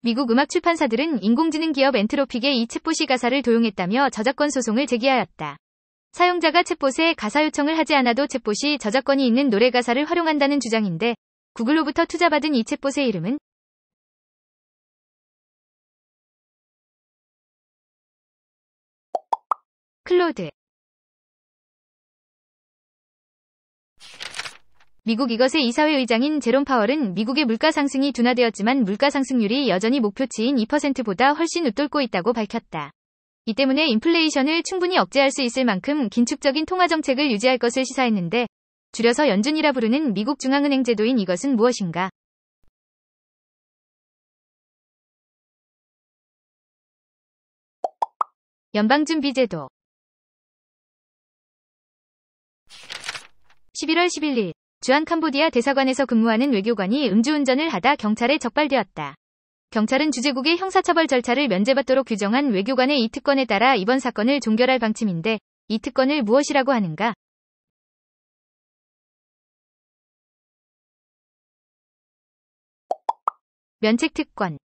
미국 음악 출판사들은 인공지능 기업 엔트로픽의 이 챗봇이 가사를 도용했다며 저작권 소송을 제기하였다. 사용자가 챗봇에 가사 요청을 하지 않아도 챗봇이 저작권이 있는 노래 가사를 활용한다는 주장인데, 구글로부터 투자받은 이 챗봇의 이름은 클로드. 미국 이것의 이사회 의장인 제롬 파월은 미국의 물가 상승이 둔화되었지만 물가 상승률이 여전히 목표치인 2%보다 훨씬 웃돌고 있다고 밝혔다. 이 때문에 인플레이션을 충분히 억제할 수 있을 만큼 긴축적인 통화 정책을 유지할 것을 시사했는데, 줄여서 연준이라 부르는 미국 중앙은행 제도인 이것은 무엇인가? 연방준비제도. 11월 11일 주한 캄보디아 대사관에서 근무하는 외교관이 음주운전을 하다 경찰에 적발되었다. 경찰은 주재국의 형사처벌 절차를 면제받도록 규정한 외교관의 이 특권에 따라 이번 사건을 종결할 방침인데, 이 특권을 무엇이라고 하는가? 면책특권.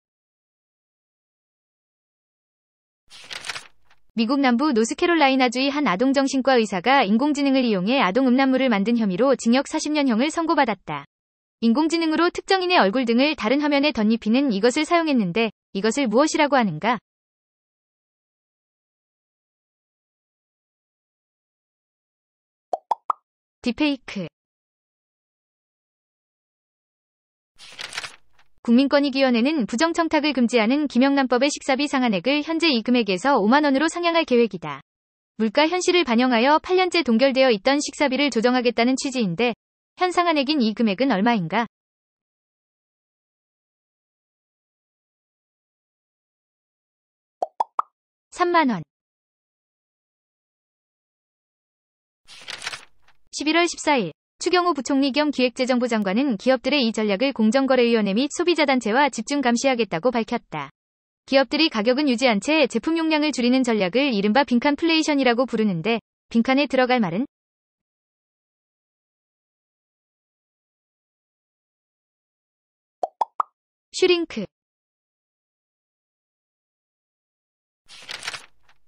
미국 남부 노스캐롤라이나주의 한 아동정신과 의사가 인공지능을 이용해 아동 음란물을 만든 혐의로 징역 40년형을 선고받았다. 인공지능으로 특정인의 얼굴 등을 다른 화면에 덧입히는 이것을 사용했는데, 이것을 무엇이라고 하는가? 딥페이크. 국민권익위원회는 부정청탁을 금지하는 김영란법의 식사비 상한액을 현재 이 금액에서 5만 원으로 상향할 계획이다. 물가 현실을 반영하여 8년째 동결되어 있던 식사비를 조정하겠다는 취지인데, 현 상한액인 이 금액은 얼마인가? (3만 원) 11월 14일 추경호 부총리 겸 기획재정부 장관은 기업들의 이 전략을 공정거래위원회 및 소비자단체와 집중 감시하겠다고 밝혔다. 기업들이 가격은 유지한 채 제품 용량을 줄이는 전략을 이른바 빈칸플레이션이라고 부르는데, 빈칸에 들어갈 말은? 슈링크.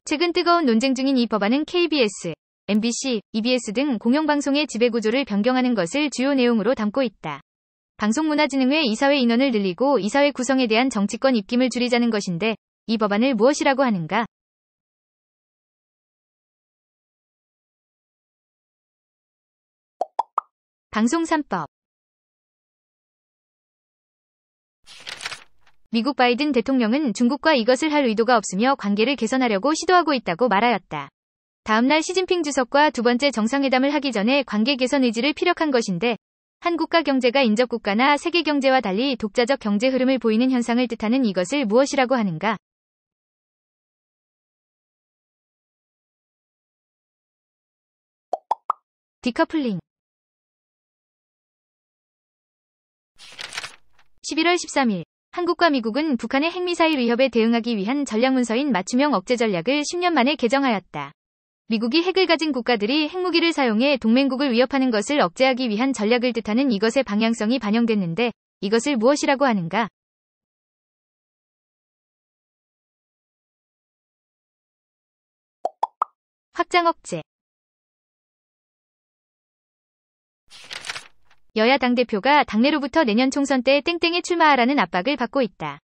최근 뜨거운 논쟁 중인 이 법안은 KBS, MBC, EBS 등 공영방송의 지배구조를 변경하는 것을 주요 내용으로 담고 있다. 방송문화진흥회 이사회 인원을 늘리고 이사회 구성에 대한 정치권 입김을 줄이자는 것인데, 이 법안을 무엇이라고 하는가? 방송 3법. 미국 바이든 대통령은 중국과 이것을 할 의도가 없으며 관계를 개선하려고 시도하고 있다고 말하였다. 다음날 시진핑 주석과 두 번째 정상회담을 하기 전에 관계 개선 의지를 피력한 것인데, 한 국가 경제가 인접 국가나 세계 경제와 달리 독자적 경제 흐름을 보이는 현상을 뜻하는 이것을 무엇이라고 하는가? 디커플링. 11월 13일 한국과 미국은 북한의 핵미사일 위협에 대응하기 위한 전략문서인 맞춤형 억제 전략을 10년 만에 개정하였다. 미국이 핵을 가진 국가들이 핵무기를 사용해 동맹국을 위협하는 것을 억제하기 위한 전략을 뜻하는 이것의 방향성이 반영됐는데, 이것을 무엇이라고 하는가? 확장 억제. 여야 당대표가 당내로부터 내년 총선 때 땡땡에 출마하라는 압박을 받고 있다.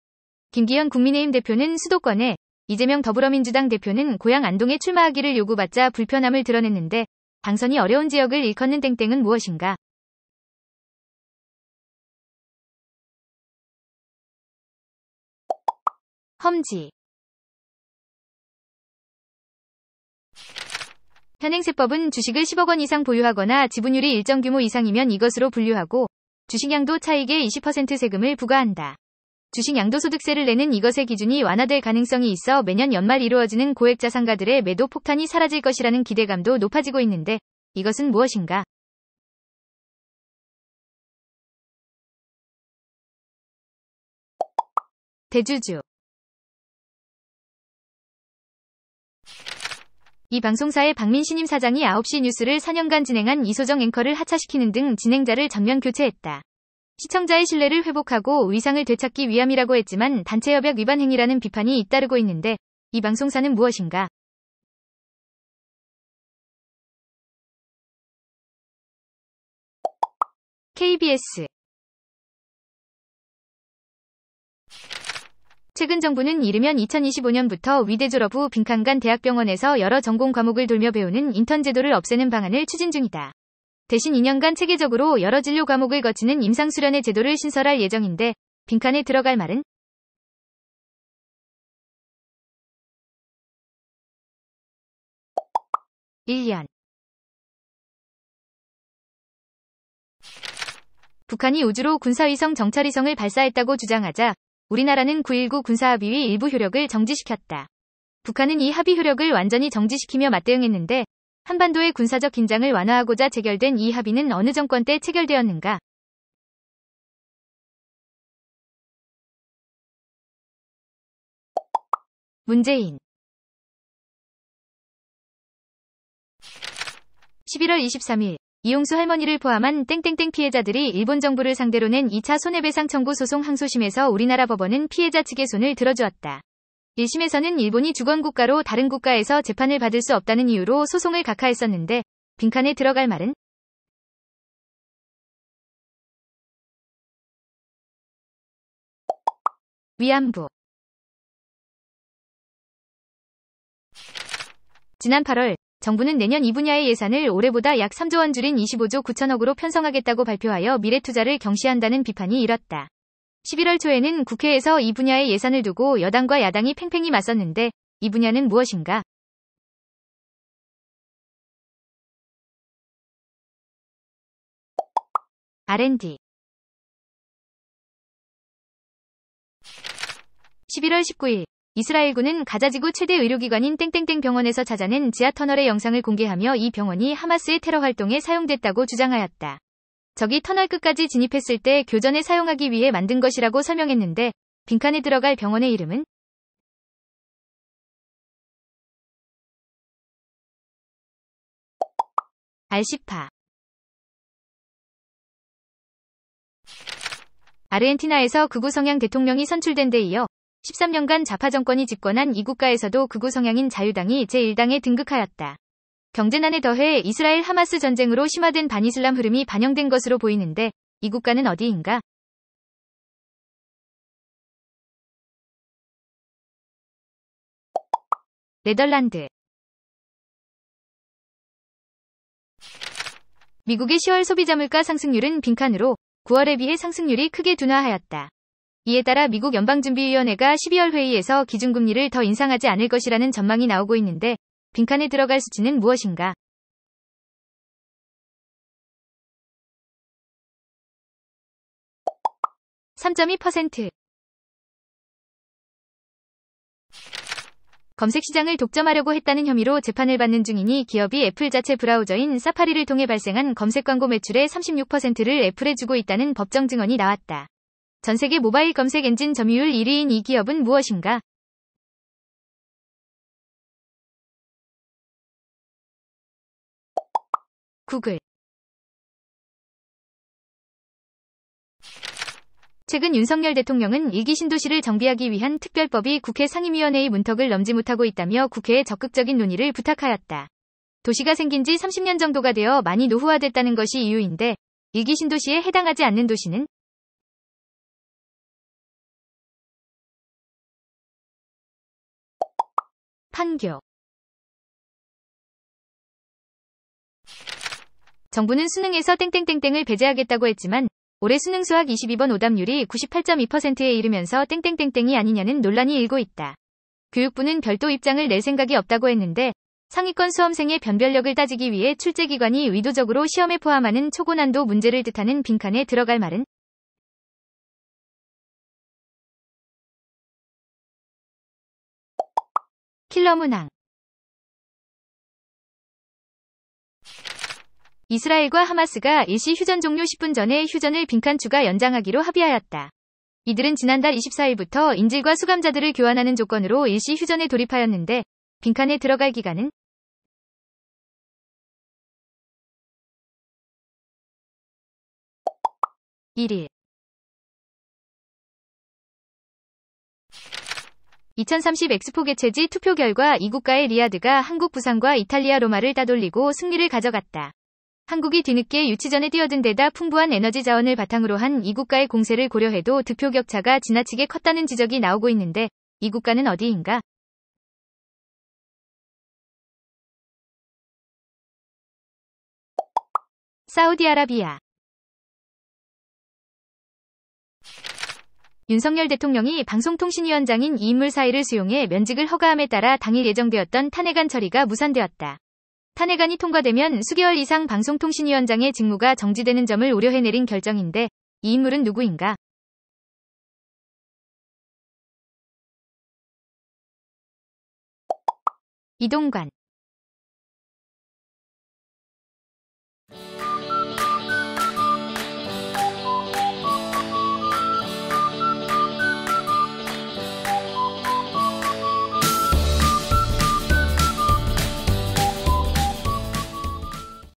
김기현 국민의힘 대표는 수도권에, 이재명 더불어민주당 대표는 고향 안동에 출마하기를 요구받자 불편함을 드러냈는데, 당선이 어려운 지역을 일컫는 땡땡은 무엇인가? 험지. 현행 세법은 주식을 10억 원 이상 보유하거나 지분율이 일정 규모 이상이면 이것으로 분류하고, 주식 양도 차익의 20% 세금을 부과한다. 주식 양도소득세를 내는 이것의 기준이 완화될 가능성이 있어 매년 연말 이루어지는 고액 자산가들의 매도 폭탄이 사라질 것이라는 기대감도 높아지고 있는데, 이것은 무엇인가? 대주주. 이 방송사의 박민 신임 사장이 9시 뉴스를 4년간 진행한 이소정 앵커를 하차시키는 등 진행자를 전면 교체했다. 시청자의 신뢰를 회복하고 위상을 되찾기 위함이라고 했지만 단체협약 위반 행위라는 비판이 잇따르고 있는데 이 방송사는 무엇인가? KBS. 최근 정부는 이르면 2025년부터 위대 졸업 후 빈칸 간 대학병원에서 여러 전공 과목을 돌며 배우는 인턴 제도를 없애는 방안을 추진 중이다. 대신 2년간 체계적으로 여러 진료 과목을 거치는 임상수련의 제도를 신설할 예정인데 빈칸에 들어갈 말은? (1년) 북한이 우주로 군사위성 정찰위성을 발사했다고 주장하자 우리나라는 9.19 군사합의의 일부 효력을 정지시켰다. 북한은 이 합의 효력을 완전히 정지시키며 맞대응했는데 한반도의 군사적 긴장을 완화하고자 체결된 이 합의는 어느 정권 때 체결되었는가? 문재인. 11월 23일 이용수 할머니를 포함한 땡땡땡 피해자들이 일본 정부를 상대로 낸 2차 손해배상 청구 소송 항소심에서 우리나라 법원은 피해자 측의 손을 들어주었다. 1심에서는 일본이 주권국가로 다른 국가에서 재판을 받을 수 없다는 이유로 소송을 각하했었는데 빈칸에 들어갈 말은? 위안부. 지난 8월 정부는 내년 이 분야의 예산을 올해보다 약 3조 원 줄인 25조 9천억으로 편성하겠다고 발표하여 미래투자를 경시한다는 비판이 일었다. 11월 초에는 국회에서 이 분야의 예산을 두고 여당과 야당이 팽팽히 맞섰는데 이 분야는 무엇인가? R&D. 11월 19일 이스라엘군은 가자지구 최대 의료기관인 땡땡땡 병원에서 찾아낸 지하터널의 영상을 공개하며 이 병원이 하마스의 테러 활동에 사용됐다고 주장하였다. 적이 터널 끝까지 진입했을 때 교전에 사용하기 위해 만든 것이라고 설명했는데 빈칸에 들어갈 병원의 이름은? 알시파. 아르헨티나에서 극우 성향 대통령이 선출된 데 이어 13년간 좌파 정권이 집권한 이 국가에서도 극우 성향인 자유당이 제1당에 등극하였다. 경제난에 더해 이스라엘 하마스 전쟁으로 심화된 반이슬람 흐름이 반영된 것으로 보이는데 이 국가는 어디인가? 네덜란드. 미국의 10월 소비자 물가 상승률은 빈칸으로 9월에 비해 상승률이 크게 둔화하였다. 이에 따라 미국 연방준비위원회가 12월 회의에서 기준금리를 더 인상하지 않을 것이라는 전망이 나오고 있는데 빈칸에 들어갈 수치는 무엇인가? (3.2%) 검색시장을 독점하려고 했다는 혐의로 재판을 받는 중이니 기업이 애플 자체 브라우저인 사파리를 통해 발생한 검색 광고 매출의 36%를 애플에 주고 있다는 법정 증언이 나왔다. 전세계 모바일 검색 엔진 점유율 1위인 이 기업은 무엇인가? 구글. 최근 윤석열 대통령은 일기 신도시를 정비하기 위한 특별법이 국회 상임위원회의 문턱을 넘지 못하고 있다며 국회에 적극적인 논의를 부탁하였다. 도시가 생긴 지 30년 정도가 되어 많이 노후화됐다는 것이 이유인데 일기 신도시에 해당하지 않는 도시는? 판교. 정부는 수능에서 땡땡땡땡을 배제하겠다고 했지만 올해 수능 수학 22번 오답률이 98.2%에 이르면서 땡땡땡땡이 아니냐는 논란이 일고 있다. 교육부는 별도 입장을 낼 생각이 없다고 했는데 상위권 수험생의 변별력을 따지기 위해 출제기관이 의도적으로 시험에 포함하는 초고난도 문제를 뜻하는 빈칸에 들어갈 말은? 킬러 문항. 이스라엘과 하마스가 일시 휴전 종료 10분 전에 휴전을 빈칸 추가 연장하기로 합의하였다. 이들은 지난달 24일부터 인질과 수감자들을 교환하는 조건으로 일시 휴전에 돌입하였는데 빈칸에 들어갈 기간은? 1일. 2030 엑스포 개최지 투표 결과 이 국가의 리야드가 한국 부산과 이탈리아 로마를 따돌리고 승리를 가져갔다. 한국이 뒤늦게 유치전에 뛰어든 데다 풍부한 에너지 자원을 바탕으로 한 이 국가의 공세를 고려해도 득표 격차가 지나치게 컸다는 지적이 나오고 있는데 이 국가는 어디인가? 사우디아라비아. 윤석열 대통령이 방송통신위원장인 이인물 사이를 수용해 면직을 허가함에 따라 당일 예정되었던 탄핵안 처리가 무산되었다. 탄핵안이 통과되면 수개월 이상 방송통신위원장의 직무가 정지되는 점을 우려해 내린 결정인데 이 인물은 누구인가? 이동관.